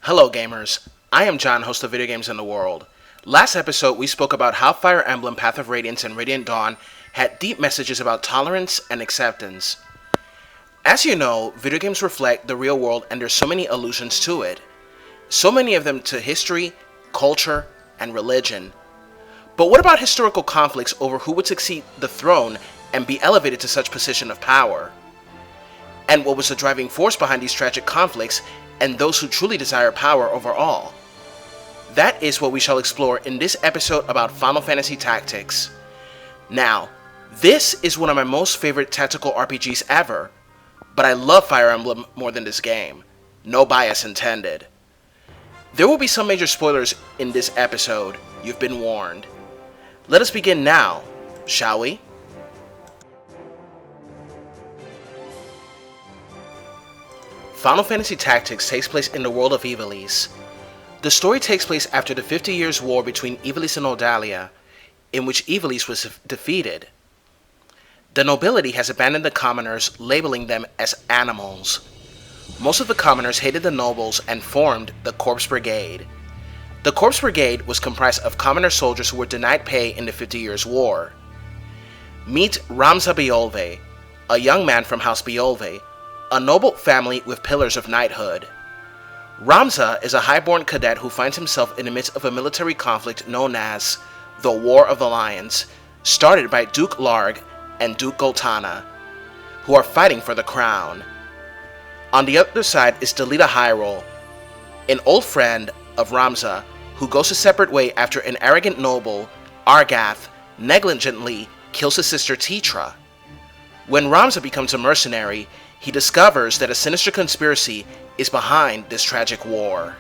Hello gamers, I am John, host of Video Games in the World. Last episode we spoke about how Fire Emblem Path of Radiance and Radiant Dawn had deep messages about tolerance and acceptance. As you know, video games reflect the real world and there's so many allusions to it. So many of them to history, culture, and religion. But what about historical conflicts over who would succeed the throne and be elevated to such position of power? And what was the driving force behind these tragic conflicts and those who truly desire power over all? That is what we shall explore in this episode about Final Fantasy Tactics. Now, this is one of my most favorite tactical RPGs ever, but I love Fire Emblem more than this game. No bias intended. There will be some major spoilers in this episode, you've been warned. Let us begin now, shall we? Final Fantasy Tactics takes place in the world of Ivalice. The story takes place after the 50 Years' War between Ivalice and Odalia, in which Ivalice was defeated. The nobility has abandoned the commoners, labeling them as animals. Most of the commoners hated the nobles and formed the Corpse Brigade. The Corpse Brigade was comprised of commoner soldiers who were denied pay in the 50 Years' War. Meet Ramza Beolve, a young man from House Beolve, a noble family with pillars of knighthood. Ramza is a highborn cadet who finds himself in the midst of a military conflict known as the War of the Lions, started by Duke Larg and Duke Goltana, who are fighting for the crown. On the other side is Delita Hyrule, an old friend of Ramza who goes a separate way after an arrogant noble, Argath, negligently kills his sister Tetra. When Ramza becomes a mercenary, he discovers that a sinister conspiracy is behind this tragic war.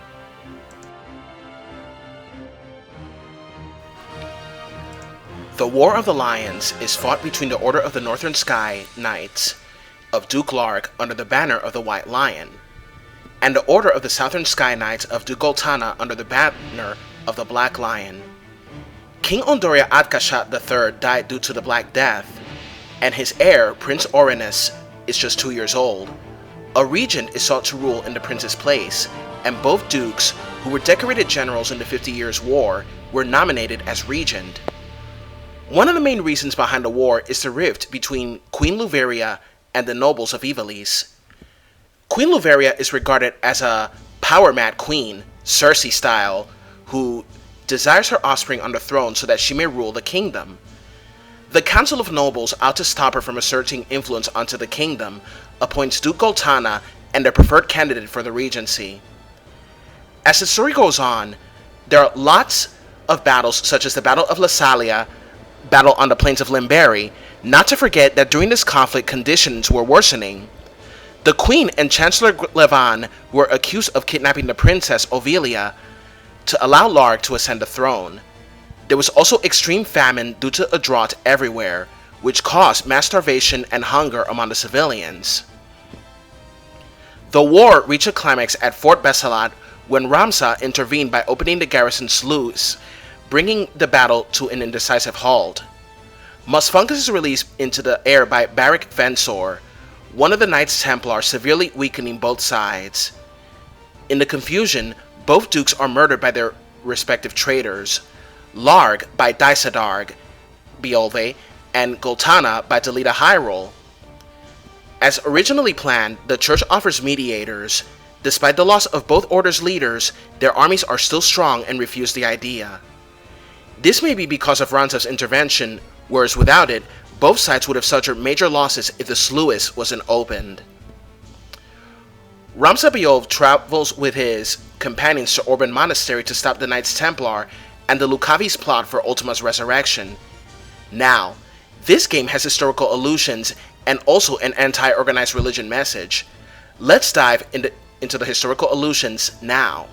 The War of the Lions is fought between the Order of the Northern Sky Knights of Duke Larg under the banner of the White Lion, and the Order of the Southern Sky Knights of Duke Goltana under the banner of the Black Lion. King Ondoria Adkashat III died due to the Black Death, and his heir, Prince Orinus, is just 2 years old. A regent is sought to rule in the prince's place, and both dukes, who were decorated generals in the 50 Years' War, were nominated as regent. One of the main reasons behind the war is the rift between Queen Luveria and the nobles of Ivalice. Queen Luveria is regarded as a power-mad queen, Cersei style, who desires her offspring on the throne so that she may rule the kingdom. The Council of Nobles, out to stop her from asserting influence onto the kingdom, appoints Duke Goltana and their preferred candidate for the regency. As the story goes on, there are lots of battles such as the Battle of Lassalia, battle on the plains of Limberi, not to forget that during this conflict conditions were worsening. The Queen and Chancellor Levan were accused of kidnapping the Princess Ovelia to allow Larg to ascend the throne. There was also extreme famine due to a drought everywhere, which caused mass starvation and hunger among the civilians. The war reached a climax at Fort Besalat when Ramza intervened by opening the garrison's sluice, bringing the battle to an indecisive halt. Musfungus is released into the air by Barak Fensor, one of the Knights Templar, severely weakening both sides. In the confusion, both dukes are murdered by their respective traitors, Larg by Daisadarg Beolve and Goltana by Delita Hyrule. As originally planned, the church offers mediators. Despite the loss of both orders' leaders, their armies are still strong and refuse the idea. This may be because of Ramza's intervention, whereas without it, both sides would have suffered major losses if the sluice wasn't opened. Ramza Beolve travels with his companions to Orban Monastery to stop the Knights Templar and the Lucavi's plot for Ultima's resurrection. Now, this game has historical allusions and also an anti-organized religion message. Let's dive into the historical allusions now.